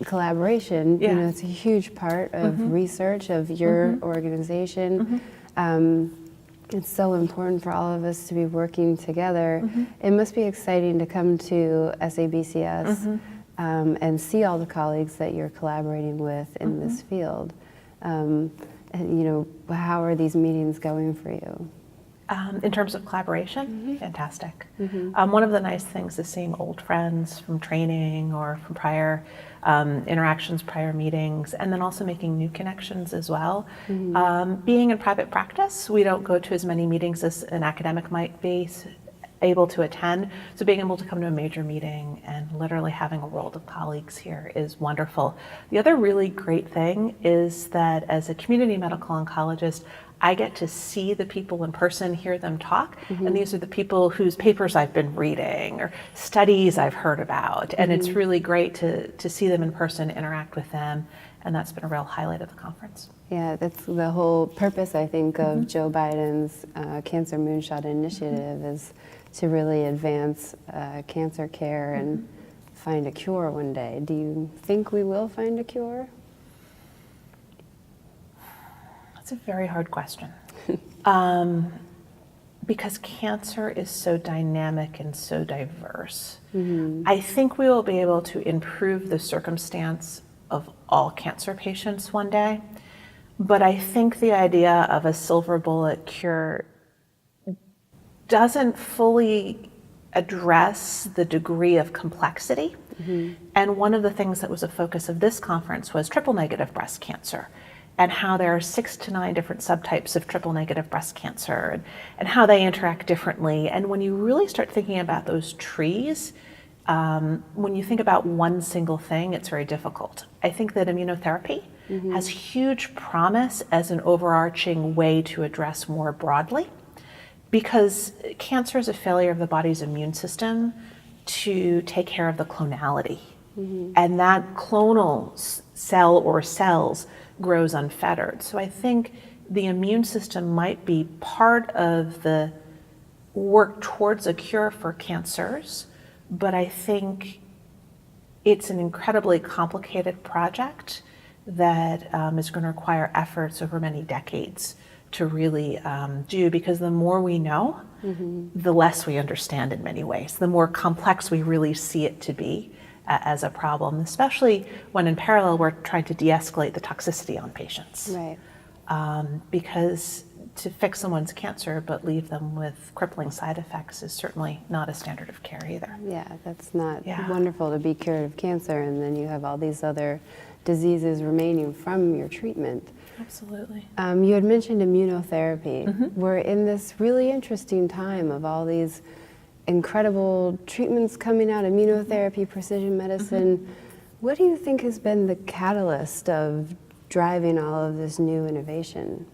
collaboration. Yeah. You know, it's a huge part of research of your organization. It's so important for all of us to be working together. It must be exciting to come to SABCS and see all the colleagues that you're collaborating with in this field. And, you know, how are these meetings going for you? In terms of collaboration, fantastic. One of the nice things is seeing old friends from training or from prior interactions, prior meetings, and then also making new connections as well. Being in private practice, we don't go to as many meetings as an academic might be able to attend. So being able to come to a major meeting and literally having a world of colleagues here is wonderful. The other really great thing is that as a community medical oncologist, I get to see the people in person, hear them talk, and these are the people whose papers I've been reading or studies I've heard about, and it's really great to see them in person, interact with them, and that's been a real highlight of the conference. Yeah, that's the whole purpose, I think, of Joe Biden's Cancer Moonshot Initiative is to really advance cancer care and find a cure one day. Do you think we will find a cure? That's a very hard question. Because cancer is so dynamic and so diverse. I think we will be able to improve the circumstance of all cancer patients one day, but I think the idea of a silver bullet cure doesn't fully address the degree of complexity. And one of the things that was a focus of this conference was triple negative breast cancer, and how there are 6 to 9 different subtypes of triple negative breast cancer and how they interact differently. And when you really start thinking about those trees, when you think about one single thing, it's very difficult. I think that immunotherapy has huge promise as an overarching way to address more broadly, because cancer is a failure of the body's immune system to take care of the clonality. And that clonal cell or cells grows unfettered. So I think the immune system might be part of the work towards a cure for cancers, but I think it's an incredibly complicated project that is going to require efforts over many decades to really do, because the more we know, the less we understand in many ways, the more complex we really see it to be as a problem, especially when in parallel we're trying to de-escalate the toxicity on patients. Right. Because to fix someone's cancer but leave them with crippling side effects is certainly not a standard of care either. Yeah, that's not wonderful to be cured of cancer and then you have all these other diseases remaining from your treatment. Absolutely. You had mentioned immunotherapy. We're in this really interesting time of all these incredible treatments coming out, immunotherapy, precision medicine. What do you think has been the catalyst of driving all of this new innovation?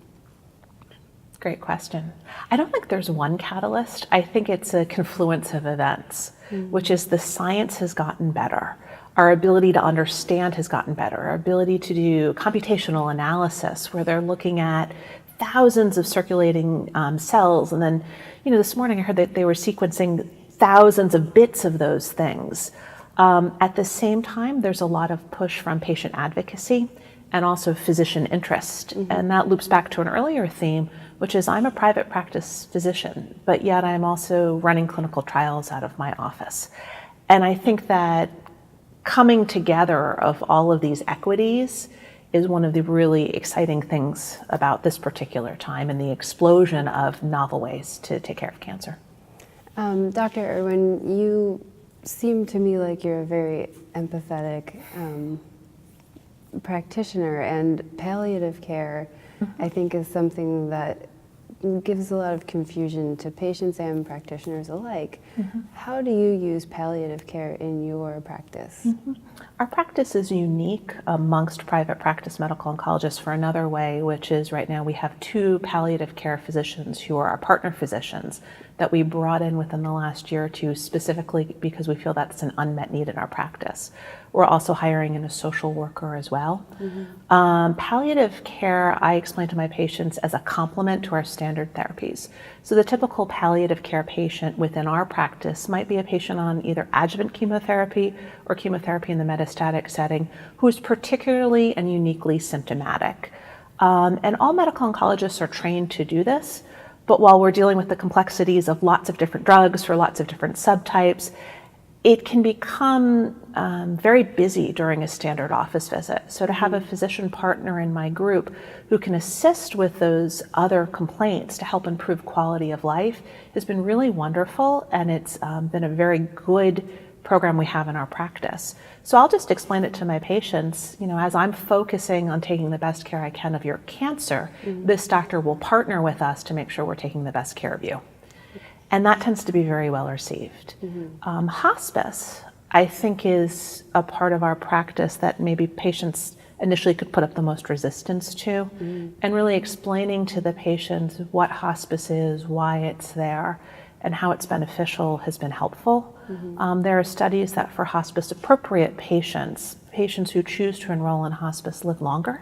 It's a great question. I don't think there's one catalyst. I think it's a confluence of events, which is the science has gotten better. Our ability to understand has gotten better. Our ability to do computational analysis, where they're looking at thousands of circulating cells. And then, you know, this morning I heard that they were sequencing thousands of bits of those things. At the same time, there's a lot of push from patient advocacy and also physician interest. And that loops back to an earlier theme, which is I'm a private practice physician, but yet I'm also running clinical trials out of my office. And I think that coming together of all of these equities is one of the really exciting things about this particular time and the explosion of novel ways to take care of cancer. Dr. Irwin, you seem to me like you're a very empathetic practitioner, and palliative care, I think, is something that gives a lot of confusion to patients and practitioners alike. How do you use palliative care in your practice? Our practice is unique amongst private practice medical oncologists for another way, which is right now we have 2 palliative care physicians who are our partner physicians that we brought in within the last year or two specifically because we feel that's an unmet need in our practice. We're also hiring in a social worker as well. Palliative care, I explain to my patients as a complement to our standard therapies. So the typical palliative care patient within our practice might be a patient on either adjuvant chemotherapy or chemotherapy in the metastatic setting who is particularly and uniquely symptomatic. And all medical oncologists are trained to do this, but while we're dealing with the complexities of lots of different drugs for lots of different subtypes, it can become very busy during a standard office visit. So to have a physician partner in my group who can assist with those other complaints to help improve quality of life has been really wonderful, and it's been a very good program we have in our practice. So I'll just explain it to my patients, as I'm focusing on taking the best care I can of your cancer, this doctor will partner with us to make sure we're taking the best care of you. And that tends to be very well received. Hospice, I think, is a part of our practice that maybe patients initially could put up the most resistance to, and really explaining to the patients what hospice is, why it's there, and how it's beneficial has been helpful. There are studies that for hospice appropriate patients who choose to enroll in hospice live longer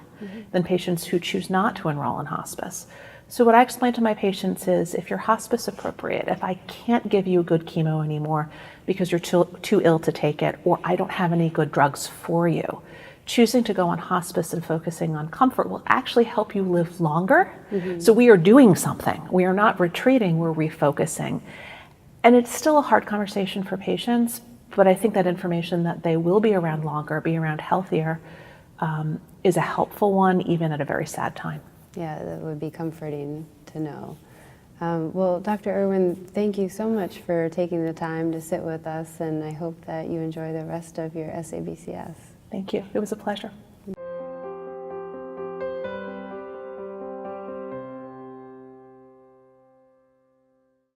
than patients who choose not to enroll in hospice. So what I explain to my patients is, if you're hospice appropriate, if I can't give you good chemo anymore because you're too ill to take it, or I don't have any good drugs for you, choosing to go on hospice and focusing on comfort will actually help you live longer. So we are doing something. We are not retreating, we're refocusing. And it's still a hard conversation for patients, but I think that information that they will be around longer, be around healthier, is a helpful one, even at a very sad time. Yeah, that would be comforting to know. Well, Dr. Irwin, thank you so much for taking the time to sit with us, and I hope that you enjoy the rest of your SABCS. Thank you. It was a pleasure.